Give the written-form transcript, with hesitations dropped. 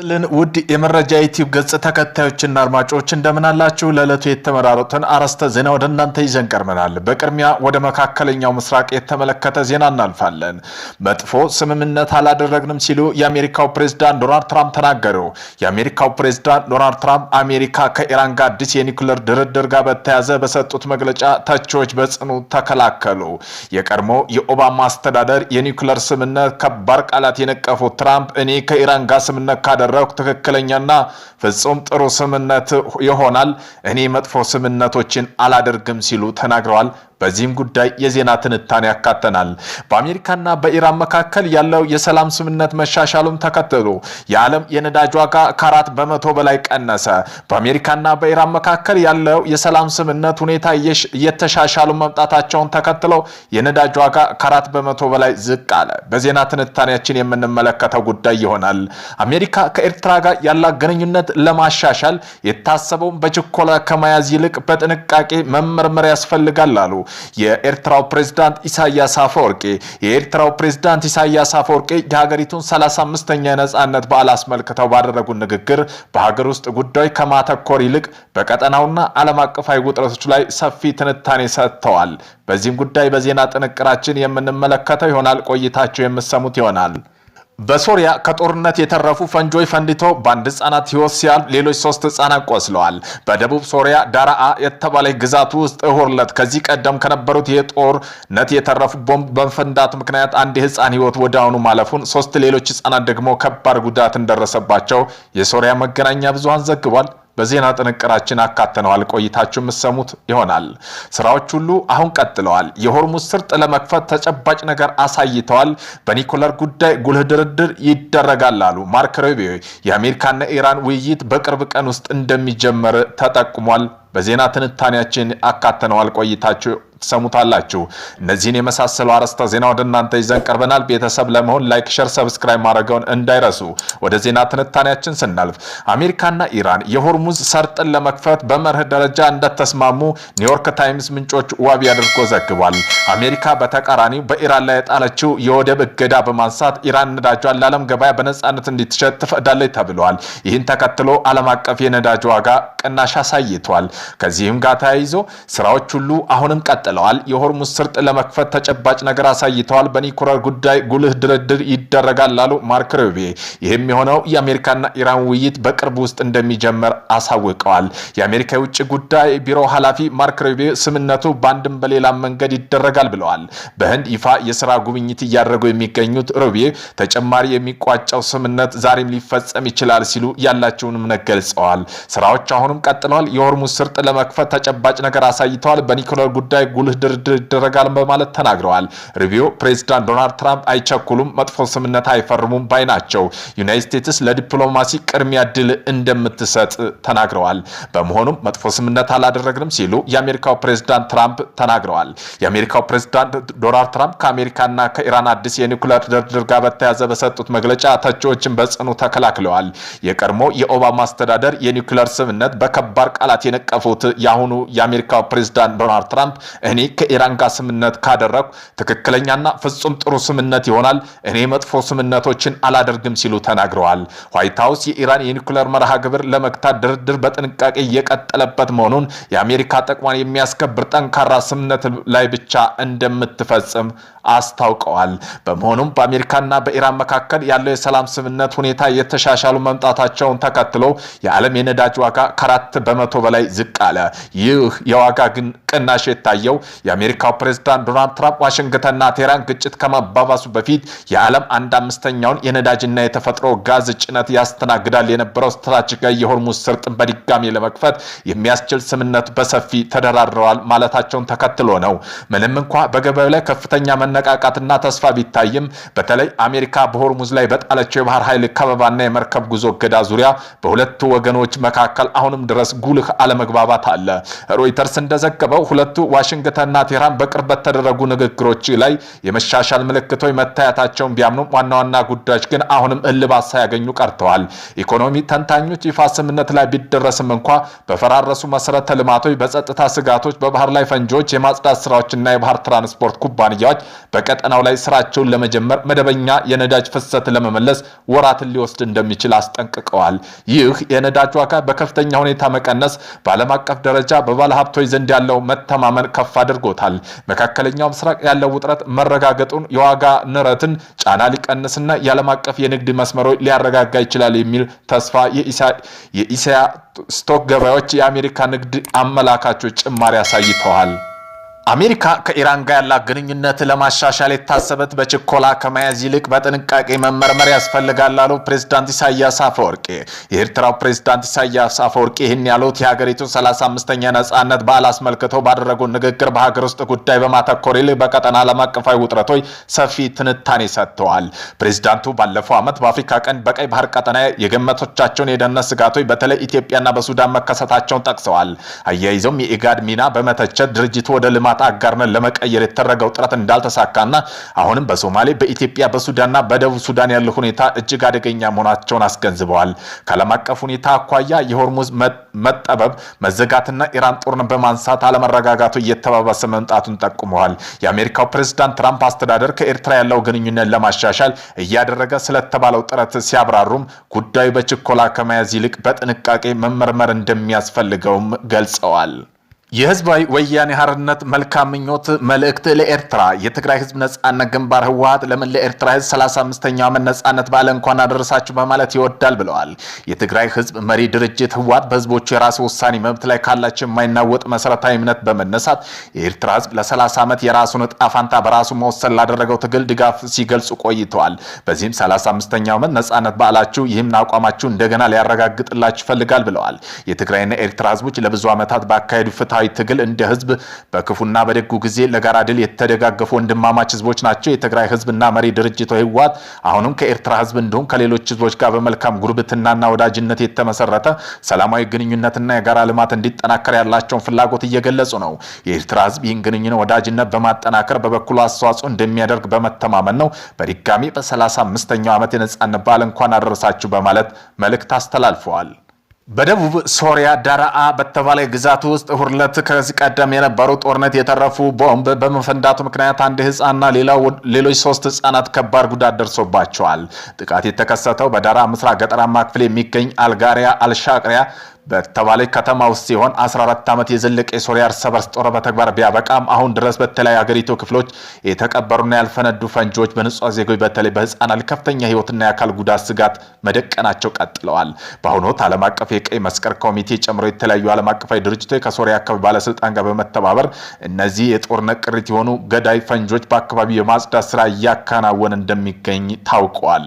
ውድ የመረጃ ዩቲዩብ ገጽ ተከታዮችና አድማጮች እንደምን አላችሁ? ለዕለቱ የተመራሩትን አርዕስተ ዜና ወደ እናንተ ይዘን ቀርበናል። በቅድሚያ ወደ መካከለኛው ምስራቅ የተመለከተ ዜና እናልፋለን። መጥፎ ስምምነት አላደረግንም ሲሉ የአሜሪካው ፕሬዝዳንት ዶናልድ ትራምፕ ተናገሩ። የአሜሪካው ፕሬዝዳንት ዶናልድ ትራምፕ አሜሪካ ከኢራን ጋር አዲስ የኒውክሌር ድርድር ጋር በተያያዘ በሰጡት መግለጫ ተቺዎች በጽኑ ተከላከሉ። የቀድሞ የኦባማ አስተዳደር የኒውክሌር ስምምነት ከባድ ቃላት የነቀፉት ትራምፕ እኔ ከኢራን ጋር ስምምነት ካደረኩ ትክክለኛና ፍጹም ጥሩ ስምምነት ይሆናል፣ እኔ መጥፎ ስምምነቶችን አላደርግም ሲሉ ተናግረዋል። በዚህም ጉዳይ የዜና ትንታኔ ያካተናል። በአሜሪካና በኢራን መካከል ያለው የሰላም ስምምነት መሻሻሉን ተከትሎ የዓለም የነዳጅ ዋጋ ከ4 በመቶ በላይ ቀነሰ። በአሜሪካና በኢራን መካከል ያለው የሰላም ስምምነት ሁኔታ እየተሻሻሉ መምጣታቸውን ተከትለው የነዳጅ ዋጋ ከ4 በመቶ በላይ ዝቅ አለ። በዜና ትንታኔያችን የምንመለከተው ጉዳይ ይሆናል። አሜሪካ ከኤርትራ ጋር ያላት ግንኙነት ለማሻሻል የታሰበውን በችኮላ ከመያዝ ይልቅ በጥንቃቄ መመርመር ያስፈልጋል አሉ የኤርትራው ፕሬዝዳንት ኢሳያስ አፈወርቂ። የኤርትራው ፕሬዝዳንት ኢሳያስ አፈወርቂ የሀገሪቱን 35ኛ የነጻነት በዓል አስመልክተው ባደረጉት ንግግር በሀገር ውስጥ ጉዳይ ከማተኮር ይልቅ በቀጠናውና ዓለም አቀፋዊ ውጥረቶች ላይ ሰፊ ትንታኔ ሰጥተዋል። በዚህም ጉዳይ በዜና ጥንቅራችን የምንመለከተው ይሆናል። ቆይታቸው የምትሰሙት ይሆናል። በሶሪያ ከጦርነት የተረፉ ፈንጆች ፈንድቶ በአንድ ህፃናት ህይወት ሲያልፍ ሌሎች 3 ህፃናት ቆስለዋል። በደቡብ ሶሪያ ዳራአ የተባለ ግዛት ውስጥ እሁድ ዕለት ከዚህ ቀደም ከነበሩት የጦርነት የተረፉ ቦምብ በመፈንዳት ምክንያት አንድ ህፃን ህይወት ወዲያውኑ ማለፉን፣ 3 ሌሎች ህፃናት ደግሞ ከባድ ጉዳት እንደደረሰባቸው የሶሪያ መገናኛ ብዙሃን ዘግቧል። በዜና ጥንቅራችን አካተነዋል። ቆይታችሁ የምትሰሙት ይሆናል። ስራዎች ሁሉ አሁን ቀጥለዋል። የሆርሙዝ ሰርጥ ለመክፈት ተጨባጭ ነገር አሳይተዋል። በኒውክሌር ጉዳይ ጉልህ ድርድር ይደረጋል አሉ ማርክ ሩቢዮ። የአሜሪካና ኢራን ውይይት በቅርብ ቀን ውስጥ እንደሚጀመር ተጠቁሟል። በዜና ትንታኔያችን አካተነዋል። ቆይታችሁ ተሰሙታላችሁ። እነዚህን የመሳሰሉ አርዕስተ ዜና ወደ እናንተ ይዘን ቀርበናል። ቤተሰብ ለመሆን ላይክ፣ ሼር፣ ሰብስክራይብ ማድረግውን እንዳይረሱ። ወደ ዜና ትንታኔያችን ስናልፍ አሜሪካና ኢራን የሆርሙዝ ሰርጥን ለመክፈት በመርህ ደረጃ እንደተስማሙ ኒውዮርክ ታይምስ ምንጮች ዋቢ አድርጎ ዘግቧል። አሜሪካ በተቃራኒው በኢራን ላይ የጣለችው የወደብ እገዳ በማንሳት ኢራን ነዳጇን ለዓለም ገበያ በነጻነት እንድትሸጥ ትፈቅዳለች ተብሏል። ይህን ተከትሎ ዓለም አቀፍ የነዳጅ ዋጋ ቅናሽ አሳይቷል። ከዚህም ጋር ተያይዞ ስራዎች ሁሉ አሁንም ቀጥለዋል። የሆርሙዝ ሰርጥ ለመክፈት ተጨባጭ ነገር አሳይተዋል። በኒውክሌር ጉዳይ ጉልህ ድርድር ይደረጋል ላሉ ማርክ ሩቢዮ። ይህም የሆነው የአሜሪካና ኢራን ውይይት በቅርብ ውስጥ እንደሚጀመር አሳውቀዋል። የአሜሪካ የውጭ ጉዳይ ቢሮ ኃላፊ ማርክ ሩቢዮ ስምምነቱ በአንድም በሌላም መንገድ ይደረጋል ብለዋል። በህንድ ይፋ የስራ ጉብኝት እያደረጉ የሚገኙት ሩቢዮ ተጨማሪ የሚቋጨው ስምምነት ዛሬም ሊፈጸም ይችላል ሲሉ ያላቸውን እምነት ገልጸዋል። ስራዎች አሁንም ቀጥለዋል። የሆርሙዝ ሰርጥ ለመክፈት ተጨባጭ ነገር አሳይተዋል። በኒውክሌር ጉዳይ ጉልህ ድርድር ይደረጋል በማለት ተናግረዋል። ሩቢዮ ፕሬዝዳንት ዶናልድ ትራምፕ አይቸኩሉም፣ መጥፎ ስምምነት አይፈርሙም ባይ ናቸው። ዩናይትድ ስቴትስ ለዲፕሎማሲ ቅድሚያ ድል እንደምትሰጥ ተናግረዋል። በመሆኑም መጥፎ ስምምነት አላደረግንም ሲሉ የአሜሪካው ፕሬዝዳንት ትራምፕ ተናግረዋል። የአሜሪካው ፕሬዝዳንት ዶናልድ ትራምፕ ከአሜሪካና ከኢራን አዲስ የኒውክሌር ድርድር ጋር በተያያዘ በሰጡት መግለጫ ተቺዎችን በጽኑ ተከላክለዋል። የቀድሞ የኦባማ አስተዳደር የኒውክሌር ስምምነት በከባድ ቃላት የነቀፉት የአሁኑ የአሜሪካው ፕሬዝዳንት ዶናልድ ትራምፕ እኔ ከኢራን ጋር ስምምነት ካደረኩ ትክክለኛና ፍጹም ጥሩ ስምምነት ይሆናል፣ እኔ መጥፎ ስምምነቶችን አላደርግም ሲሉ ተናግረዋል። ዋይት ሃውስ የኢራን የኒውክሌር መርሃ ግብር ለመግታት ድርድር በጥንቃቄ እየቀጠለበት መሆኑን የአሜሪካ ጥቅሟን የሚያስከብር ጠንካራ ስምምነት ላይ ብቻ እንደምትፈጽም አስታውቀዋል። በመሆኑም በአሜሪካና በኢራን መካከል ያለው የሰላም ስምምነት ሁኔታ የተሻሻሉ መምጣታቸውን ተከትሎ የዓለም የነዳጅ ዋጋ ከ4 በመቶ በላይ ዝቅ አለ። ይህ የዋጋ ግን ቅናሽ የታየው የአሜሪካው ፕሬዝዳንት ዶናልድ ትራምፕ ዋሽንግተንና ቴህራን ግጭት ከመባባሱ በፊት የዓለም 1/5ኛውን የነዳጅና የተፈጥሮ ጋዝ ጭነት ያስተናግዳል የነበረው ስትራቴጂካዊ የሆርሙዝ ሰርጥን በድጋሚ ለመክፈት የሚያስችል ስምምነት በሰፊ ተደራድረዋል ማለታቸውን ተከትሎ ነው። ምንም እንኳ በገበያው ላይ ከፍተኛ መነቃቃትና ተስፋ ቢታይም በተለይ አሜሪካ በሆርሙዝ ላይ በጣለችው የባህር ኃይል ከበባና የመርከብ ጉዞ እገዳ ዙሪያ በሁለቱ ወገኖች መካከል አሁንም ድረስ ጉልህ አለመግባባት አለ። ሮይተርስ እንደዘገበው ሁለቱ ዋሽንግተንና ቴህራን በቅርበት ተደረጉ ንግግሮች ላይ የመሻሻል ምልክቶች መታየታቸውን ቢያምኑም ዋና ዋና ጉዳዮች ግን አሁንም እልባት ሳያገኙ ቀርተዋል። ኢኮኖሚ ተንታኞች ይፋ ስምምነት ላይ ቢደረስም እንኳ በፈራረሱ መሰረተ ልማቶች፣ በጸጥታ ስጋቶች፣ በባህር ላይ ፈንጂዎች የማጽዳት ስራዎችና የባህር ትራንስፖርት ኩባንያዎች በቀጠናው ላይ ስራቸውን ለመጀመር መደበኛ የነዳጅ ፍሰት ለመመለስ ወራትን ሊወስድ እንደሚችል አስጠንቅቀዋል። ይህ የነዳጅ ዋጋ በከፍተኛ ሁኔታ መቀነስ በዓለም አቀፍ ደረጃ በባለ ሀብቶች ዘንድ ያለው መተማመን ከፍ አድርጎታል። መካከለኛው ምስራቅ ያለው ውጥረት መረጋገጡን የዋጋ ንረትን ጫና ሊቀንስና የዓለም አቀፍ የንግድ መስመሮች ሊያረጋጋ ይችላል የሚል ተስፋ የኢሳያ ስቶክ ገበያዎች የአሜሪካ ንግድ አመላካቾች ጭማሪ አሳይተዋል። አሜሪካ ከኢራን ጋር ያላት ግንኙነት ለማሻሻል የታሰበት በችኮላ ከመያዝ ይልቅ በጥንቃቄ መመርመር ያስፈልጋል አሉ ፕሬዝዳንት ኢሳያስ አፈወርቂ። የኤርትራው ፕሬዝዳንት ኢሳያስ አፈወርቂ ይህን ያሉት የሀገሪቱን 35ኛ ነጻነት በዓል አስመልክተው ባደረጉት ንግግር በሀገር ውስጥ ጉዳይ በማተኮር ይልቅ በቀጠና ዓለም አቀፋዊ ውጥረቶች ሰፊ ትንታኔ ሰጥተዋል። ፕሬዝዳንቱ ባለፈው ዓመት በአፍሪካ ቀንድ በቀይ ባህር ቀጠና የገመቶቻቸውን የደህንነት ስጋቶች በተለይ ኢትዮጵያና በሱዳን መከሰታቸውን ጠቅሰዋል። አያይዘውም የኢጋድ ሚና በመተቸት ድርጅቱ ወደ ልማት አጋርነን ለመቀየር የተደረገው ጥረት እንዳልተሳካና አሁንም በሶማሌ በኢትዮጵያ በሱዳንና በደቡብ ሱዳን ያለው ሁኔታ እጅግ አደገኛ መሆናቸውን አስገንዝበዋል። ከዓለም አቀፍ ሁኔታ አኳያ የሆርሙዝ መጠበብ መዘጋትና ኢራን ጦርን በማንሳት አለመረጋጋቱ እየተባባሰ መምጣቱን ጠቁመዋል። የአሜሪካው ፕሬዝዳንት ትራምፕ አስተዳደር ከኤርትራ ያለው ግንኙነት ለማሻሻል እያደረገ ስለተባለው ጥረት ሲያብራሩም ጉዳዩ በችኮላ ከመያዝ ይልቅ በጥንቃቄ መመርመር እንደሚያስፈልገውም ገልጸዋል። የህዝባዊ ወያኔ ሓርነት መልካም ምኞት መልእክት ለኤርትራ የትግራይ ህዝብ ነጻነት ግንባር ህወሓት ለምን ለኤርትራ ህዝብ 35ኛው ዓመት ነጻነት በዓል እንኳን አደረሳችሁ በማለት ይወዳል ብለዋል። የትግራይ ህዝብ መሪ ድርጅት ህወሓት በህዝቦቹ የራስ ውሳኔ መብት ላይ ካላቸው የማይናወጥ መሰረታዊ እምነት በመነሳት የኤርትራ ህዝብ ለ30 ዓመት የራሱን ዕጣ ፋንታ በራሱ መወሰን ላደረገው ትግል ድጋፍ ሲገልጹ ቆይተዋል። በዚህም 35ኛው ዓመት ነጻነት በዓላችሁ ይህም አቋማችሁ እንደገና ሊያረጋግጥላችሁ ይፈልጋል ብለዋል። የትግራይና ኤርትራ ህዝቦች ለብዙ ዓመታት ባካሄዱ ፍትሃዊ ትግል እንደ ህዝብ በክፉና በደጉ ጊዜ ለጋራ ድል የተደጋገፉ ወንድማማች ህዝቦች ናቸው። የትግራይ ህዝብና መሪ ድርጅቱ ህወሓት አሁንም ከኤርትራ ህዝብ እንዲሁም ከሌሎች ህዝቦች ጋር በመልካም ጉርብትናና ወዳጅነት የተመሰረተ ሰላማዊ ግንኙነትና የጋራ ልማት እንዲጠናከር ያላቸውን ፍላጎት እየገለጹ ነው። የኤርትራ ህዝብ ይህን ግንኙነት ወዳጅነት በማጠናከር በበኩሉ አስተዋጽኦ እንደሚያደርግ በመተማመን ነው በድጋሚ በ35ኛው ዓመት የነጻነት በዓል እንኳን አደረሳችሁ በማለት መልእክት አስተላልፈዋል። በደቡብ ሶሪያ ዳራአ በተባለ ግዛት ውስጥ ሁርለት ከዚህ ቀደም የነበረው ጦርነት የተረፉ ቦምብ በመፈንዳቱ ምክንያት አንድ ህፃንና ሌሎች 3 ህፃናት ከባድ ጉዳት ደርሶባቸዋል። ጥቃት የተከሰተው በዳራአ ምስራቅ ገጠራማ ክፍል የሚገኝ አልጋሪያ አልሻቅሪያ በተባለ ከተማ ውስጥ ሲሆን 14 ዓመት የዘለቀ የሶሪያ እርስ በርስ ጦር በተግባር ቢያበቃም አሁን ድረስ በተለያዩ አገሪቱ ክፍሎች የተቀበሩና ያልፈነዱ ፈንጂዎች በንጹሃን ዜጎች በተለይ በህፃናት ከፍተኛ ህይወትና የአካል ጉዳት ስጋት መደቀናቸው ቀጥለዋል። በአሁኑ ወቅት ዓለም አቀፍ የቀይ መስቀል ኮሚቴ ጨምሮ የተለያዩ ዓለም አቀፋዊ ድርጅቶች ከሶሪያ አካባቢ ባለስልጣን ጋር በመተባበር እነዚህ የጦርነት ቅሪት የሆኑ ገዳይ ፈንጂዎች በአካባቢው የማጽዳት ስራ እያከናወነ እንደሚገኝ ታውቋል።